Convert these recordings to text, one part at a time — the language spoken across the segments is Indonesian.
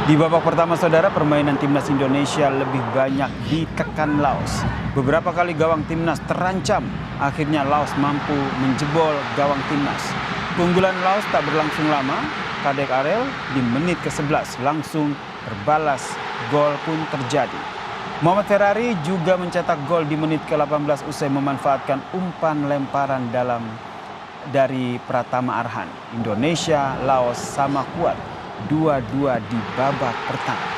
Di babak pertama saudara, permainan timnas Indonesia lebih banyak ditekan Laos. Beberapa kali gawang timnas terancam, akhirnya Laos mampu menjebol gawang timnas. Keunggulan Laos tak berlangsung lama, Kadek Arel di menit ke-11 langsung berbalas, gol pun terjadi. Muhammad Ferrari juga mencetak gol di menit ke-18 usai memanfaatkan umpan lemparan dari Pratama Arhan. Indonesia, Laos sama kuat, 2-2 di babak pertama.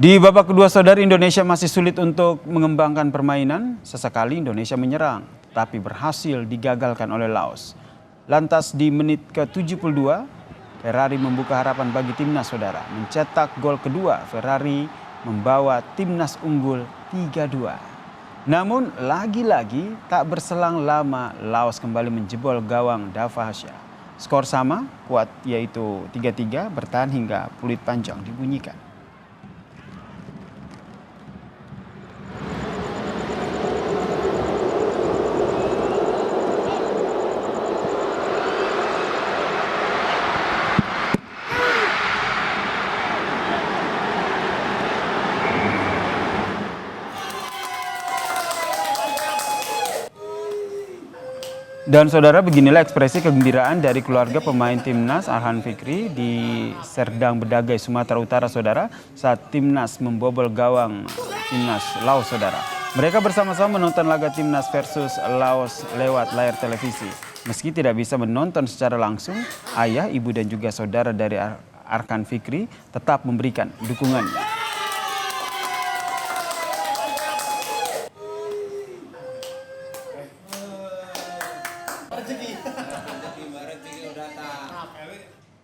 Di babak kedua saudara, Indonesia masih sulit untuk mengembangkan permainan. Sesekali Indonesia menyerang, tapi berhasil digagalkan oleh Laos. Lantas di menit ke-72, Ferrari membuka harapan bagi timnas saudara. Mencetak gol kedua, Ferrari membawa timnas unggul 3-2. Namun lagi-lagi tak berselang lama Laos kembali menjebol gawang Dava Hasya. Skor sama, kuat yaitu 3-3, bertahan hingga peluit panjang dibunyikan. Dan saudara, beginilah ekspresi kegembiraan dari keluarga pemain timnas Arhan Fikri di Serdang Bedagai, Sumatera Utara saudara, saat timnas membobol gawang timnas Laos saudara. Mereka bersama-sama menonton laga timnas versus Laos lewat layar televisi. Meski tidak bisa menonton secara langsung, ayah, ibu dan juga saudara dari Arhan Fikri tetap memberikan dukungannya.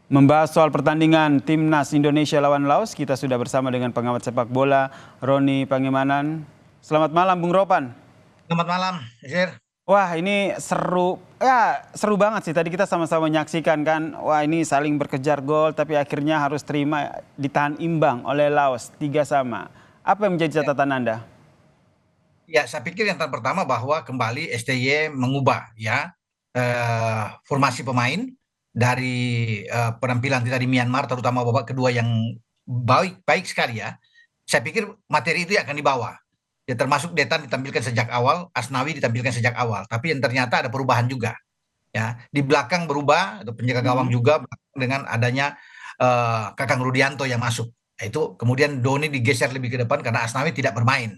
Membahas soal pertandingan timnas Indonesia lawan Laos, kita sudah bersama dengan pengamat sepak bola Roni Pangemanan. Selamat malam Bung Ropan. Selamat malam, Zir. Wah, ini seru banget sih. Tadi kita sama-sama menyaksikan kan. Wah, ini saling berkejar gol tapi akhirnya harus terima ditahan imbang oleh Laos 3-3. Apa yang menjadi catatan Anda? Ya, saya pikir yang pertama bahwa kembali STY mengubah formasi pemain dari penampilan kita di Myanmar, terutama babak kedua yang baik sekali ya. Saya pikir materi itu akan dibawa. Ya, termasuk Detan ditampilkan sejak awal, Asnawi ditampilkan sejak awal. Tapi yang ternyata ada perubahan juga. Ya, di belakang berubah, ada penjaga gawang juga dengan adanya Kakang Rudianto yang masuk. Itu kemudian Doni digeser lebih ke depan karena Asnawi tidak bermain.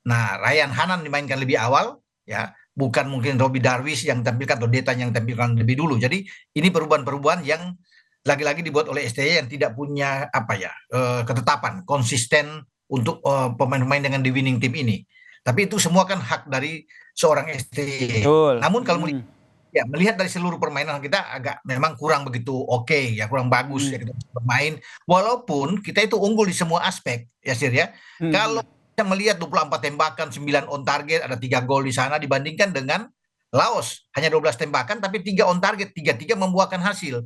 Nah, Ryan Hanan dimainkan lebih awal, ya, bukan mungkin Robbie Darwish yang tampilkan atau Detan yang tampilkan lebih dulu. Jadi ini perubahan-perubahan yang lagi-lagi dibuat oleh STY yang tidak punya ketetapan konsisten untuk pemain-pemain dengan di winning team ini. Tapi itu semua kan hak dari seorang STY. Betul. Namun kalau melihat dari seluruh permainan kita agak memang kurang begitu oke, ya, kurang bagus ya kita bermain. Walaupun kita itu unggul di semua aspek, ya Sir ya. Kalau kita melihat 24 tembakan, 9 on target, ada 3 gol di sana dibandingkan dengan Laos hanya 12 tembakan tapi 3 on target, 3-3 membuahkan hasil.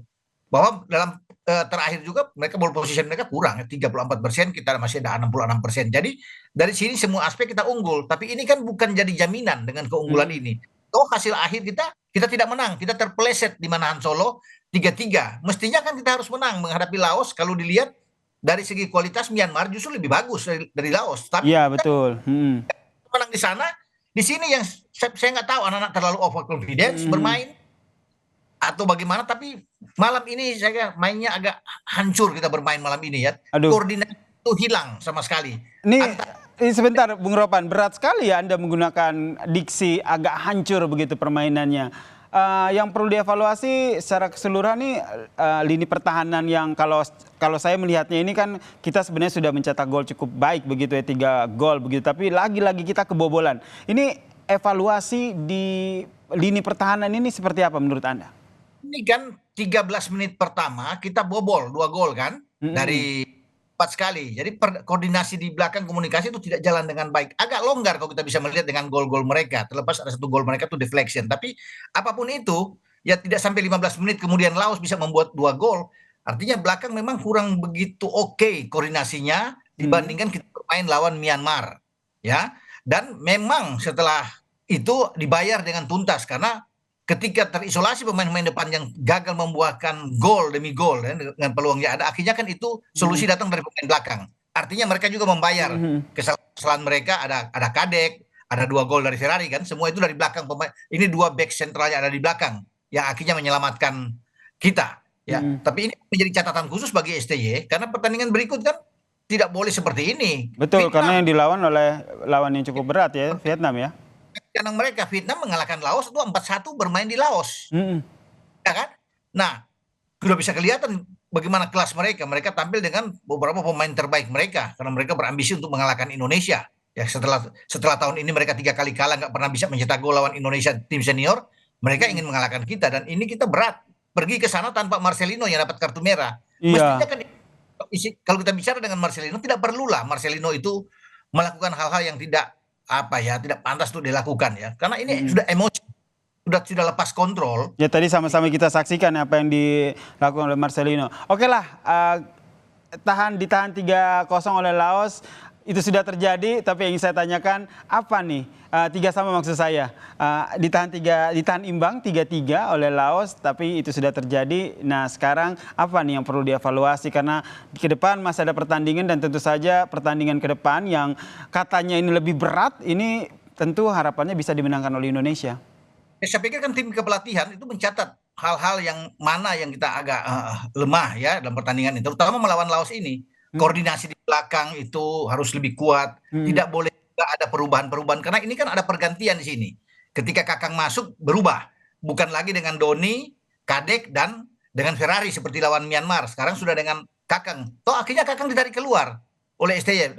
Bahwa dalam terakhir juga mereka ball position mereka kurang, 34%, kita masih ada 66%. Jadi dari sini semua aspek kita unggul, tapi ini kan bukan jadi jaminan dengan keunggulan ini. Oh, hasil akhir kita tidak menang, kita terpeleset di Manahan Solo 3-3. Mestinya kan kita harus menang menghadapi Laos. Kalau dilihat dari segi kualitas Myanmar justru lebih bagus dari Laos. Tapi iya betul. menang di sana, di sini yang saya nggak tahu anak-anak terlalu overconfidence bermain atau bagaimana. Tapi malam ini saya mainnya agak hancur kita bermain malam ini ya. Koordinasi itu hilang sama sekali. Ini sebentar Bung Ropan, berat sekali ya Anda menggunakan diksi agak hancur begitu permainannya. Yang perlu dievaluasi secara keseluruhan nih lini pertahanan yang kalau saya melihatnya ini kan kita sebenarnya sudah mencetak gol cukup baik begitu ya, 3 gol begitu, tapi lagi-lagi kita kebobolan. Ini evaluasi di lini pertahanan ini seperti apa menurut Anda? Ini kan 13 menit pertama kita bobol 2 gol kan dari 4 sekali. Jadi koordinasi di belakang, komunikasi itu tidak jalan dengan baik. Agak longgar kalau kita bisa melihat dengan gol-gol mereka. Terlepas ada 1 gol mereka itu deflection. Tapi apapun itu, ya tidak sampai 15 menit kemudian Laos bisa membuat 2 gol. Artinya belakang memang kurang begitu oke koordinasinya. dibandingkan kita bermain lawan Myanmar, ya. Dan memang setelah itu dibayar dengan tuntas karena ketika terisolasi pemain-pemain depan yang gagal membuahkan gol demi gol ya, dengan peluang yang ada, akhirnya kan itu solusi datang dari pemain belakang. Artinya mereka juga membayar kesalahan mereka. Ada Kadek, ada 2 gol dari Ferrari kan, semua itu dari belakang pemain. Ini 2 back sentralnya ada di belakang yang akhirnya menyelamatkan kita. Ya, tapi ini menjadi catatan khusus bagi STY karena pertandingan berikut kan tidak boleh seperti ini. Betul, karena yang dilawan oleh lawan yang cukup berat ya, Vietnam ya. Karena mereka Vietnam mengalahkan Laos itu 4-1 bermain di Laos. Ya kan? Nah, sudah bisa kelihatan bagaimana kelas mereka. Mereka tampil dengan beberapa pemain terbaik mereka karena mereka berambisi untuk mengalahkan Indonesia. Ya, setelah tahun ini mereka 3 kali kalah nggak pernah bisa mencetak gol lawan Indonesia tim senior. Mereka ingin mengalahkan kita dan ini kita berat. Pergi ke sana tanpa Marcelino yang dapat kartu merah. Mestinya kan kalau kita bicara dengan Marcelino tidak perlulah Marcelino itu melakukan hal-hal yang tidak tidak pantas untuk dilakukan ya. Karena ini sudah emosi, sudah lepas kontrol. Ya tadi sama-sama kita saksikan apa yang dilakukan oleh Marcelino. Oke lah, ditahan 3-0 oleh Laos. Itu sudah terjadi, tapi yang ingin saya tanyakan apa nih 3-3 maksud saya, ditahan imbang 3-3 oleh Laos, tapi itu sudah terjadi. Nah sekarang apa nih yang perlu dievaluasi karena ke depan masih ada pertandingan dan tentu saja pertandingan ke depan yang katanya ini lebih berat, ini tentu harapannya bisa dimenangkan oleh Indonesia. Ya, saya pikir kan tim kepelatihan itu mencatat hal-hal yang mana yang kita agak lemah ya dalam pertandingan ini, terutama melawan Laos ini. Koordinasi di belakang itu harus lebih kuat. Tidak boleh ada perubahan-perubahan karena ini kan ada pergantian di sini. Ketika Kakang masuk berubah, bukan lagi dengan Doni, Kadek dan dengan Ferrari seperti lawan Myanmar. Sekarang sudah dengan Kakang. Toh akhirnya Kakang ditarik keluar oleh STY.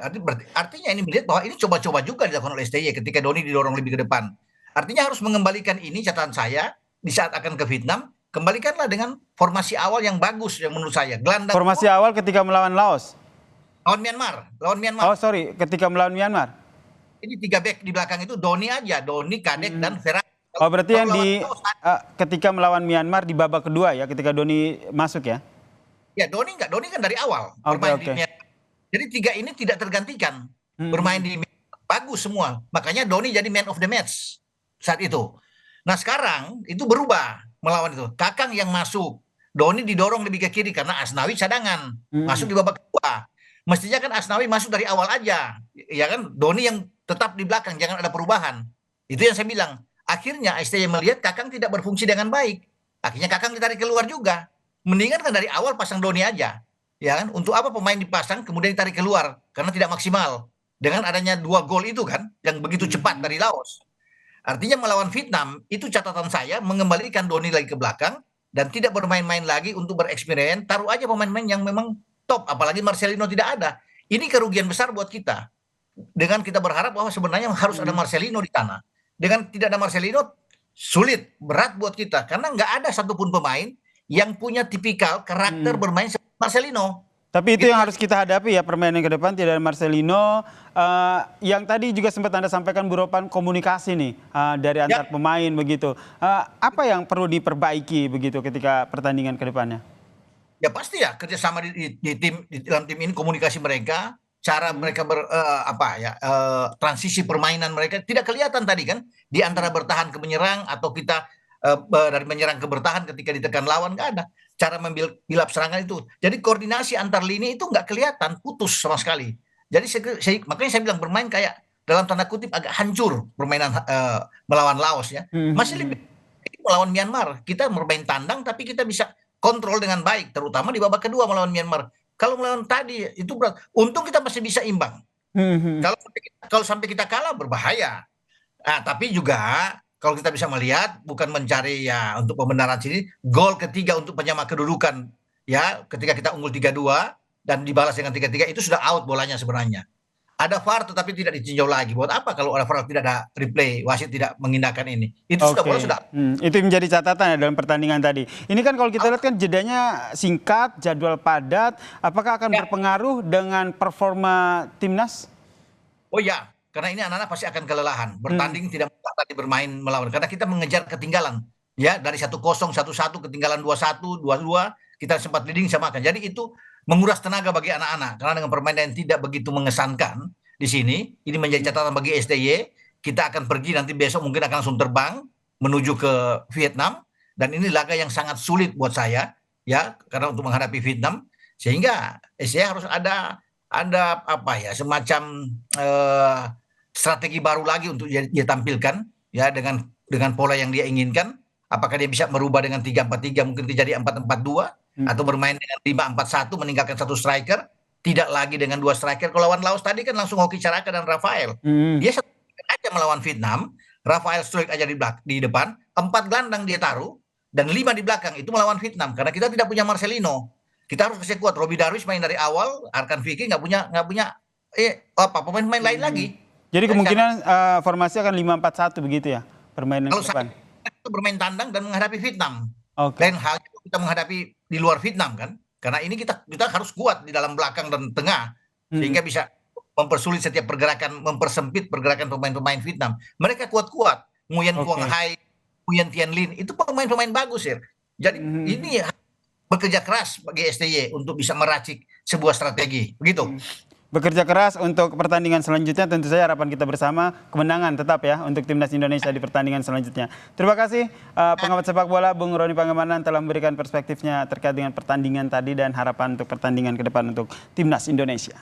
Artinya ini melihat bahwa ini coba-coba juga dilakukan oleh STY ketika Doni didorong lebih ke depan. Artinya harus mengembalikan ini catatan saya di saat akan ke Vietnam. Kembalikanlah dengan formasi awal yang bagus yang menurut saya. Gelandang formasi awal ketika melawan Laos. Lawan Myanmar. Oh sorry, ketika melawan Myanmar. Ini 3 back di belakang itu Doni aja, Doni, Kadek dan Ferrari. Oh berarti yang ketika melawan Myanmar di babak kedua ya, ketika Doni masuk ya? Ya Doni kan dari awal bermain di Myanmar. Jadi 3 ini tidak tergantikan, bermain di Myanmar, bagus semua. Makanya Doni jadi man of the match saat itu. Nah sekarang itu berubah melawan itu. Kakang yang masuk, Doni didorong lebih ke kiri karena Asnawi cadangan masuk di babak kedua. Mestinya kan Asnawi masuk dari awal aja, ya kan? Doni yang tetap di belakang, jangan ada perubahan. Itu yang saya bilang. Akhirnya STY melihat Kakang tidak berfungsi dengan baik. Akhirnya Kakang ditarik keluar juga. Mendingan kan dari awal pasang Doni aja, ya kan? Untuk apa pemain dipasang kemudian ditarik keluar karena tidak maksimal. Dengan adanya 2 gol itu kan, yang begitu cepat dari Laos. Artinya melawan Vietnam itu catatan saya mengembalikan Doni lagi ke belakang dan tidak bermain-main lagi untuk bereksperimen. Taruh aja pemain-pemain yang memang top, apalagi Marcelino tidak ada. Ini kerugian besar buat kita. Dengan kita berharap bahwa sebenarnya harus ada Marcelino di tanah. Dengan tidak ada Marcelino, sulit, berat buat kita. Karena nggak ada satupun pemain yang punya tipikal karakter bermain seperti Marcelino. Tapi itu yang harus kita hadapi ya, permainan ke depan tidak ada Marcelino. Yang tadi juga sempat Anda sampaikan Bu Ropan, komunikasi nih dari antar pemain begitu. Apa yang perlu diperbaiki begitu ketika pertandingan ke depannya? Ya pasti ya kerjasama di dalam tim ini, komunikasi mereka, cara mereka transisi permainan mereka tidak kelihatan tadi kan di antara bertahan ke menyerang atau kita dari menyerang ke bertahan ketika ditekan lawan nggak ada cara membuild serangan itu. Jadi koordinasi antar lini itu nggak kelihatan, putus sama sekali. Jadi makanya saya bilang bermain kayak dalam tanda kutip agak hancur permainan melawan Laos ya. Masih lebih melawan Myanmar kita bermain tandang tapi kita bisa kontrol dengan baik, terutama di babak kedua melawan Myanmar. Kalau melawan tadi itu berat. Untung kita masih bisa imbang. Kalau sampai kita kalah berbahaya. Nah, tapi juga kalau kita bisa melihat bukan mencari ya untuk pembenaran sini, gol ketiga untuk penyama kedudukan ya ketika kita unggul 3-2 dan dibalas dengan 3-3 itu sudah out bolanya sebenarnya. Ada VAR tetapi tidak ditinjau lagi. Buat apa kalau ada VAR tidak ada replay, wasit tidak mengindahkan ini? Itu sudah bola sudah. Itu menjadi catatan ya dalam pertandingan tadi. Ini kan kalau kita lihat kan jedanya singkat, jadwal padat. Apakah akan berpengaruh dengan performa timnas? Oh ya, karena ini anak-anak pasti akan kelelahan. Bertanding tidak mudah tadi bermain melawan. Karena kita mengejar ketinggalan. Ya, dari 1-0, 1-1 ketinggalan 2-1, 2-2, kita sempat leading samakan. Jadi itu menguras tenaga bagi anak-anak karena dengan permainan yang tidak begitu mengesankan di sini. Ini menjadi catatan bagi STY. Kita akan pergi nanti besok mungkin akan langsung terbang menuju ke Vietnam dan ini laga yang sangat sulit buat saya ya karena untuk menghadapi Vietnam sehingga STY harus ada apa ya semacam strategi baru lagi untuk dia tampilkan ya dengan pola yang dia inginkan. Apakah dia bisa merubah dengan 3-4-3 mungkin terjadi 4-4-2 atau bermain dengan 5-4-1 meninggalkan satu striker, tidak lagi dengan dua striker. Kalau lawan Laos tadi kan langsung Hoki Caraka dan Rafael. Dia satu aja melawan Vietnam, Rafael Struijk aja di depan, 4 gelandang dia taruh dan 5 di belakang itu melawan Vietnam karena kita tidak punya Marcelino. Kita harus kasih kuat. Robbie Darwish main dari awal, Arkan Fikri nggak punya pemain-pemain lain lagi. Jadi kemungkinan formasi akan 5-4-1 begitu ya permainan Kalau ke depan. kita bermain tandang dan menghadapi Vietnam. Oke. Lain halnya kita menghadapi di luar Vietnam kan. Karena ini kita harus kuat di dalam belakang dan tengah sehingga bisa mempersulit setiap pergerakan, mempersempit pergerakan pemain-pemain Vietnam. Mereka kuat-kuat. Nguyen Quang Hai, Nguyen Tien Linh itu pemain-pemain bagus ya. Jadi ini bekerja keras bagi STY untuk bisa meracik sebuah strategi. Begitu. Bekerja keras untuk pertandingan selanjutnya, tentu saja harapan kita bersama kemenangan tetap ya untuk timnas Indonesia di pertandingan selanjutnya. Terima kasih pengamat sepak bola Bung Roni Pangemanan telah memberikan perspektifnya terkait dengan pertandingan tadi dan harapan untuk pertandingan ke depan untuk timnas Indonesia.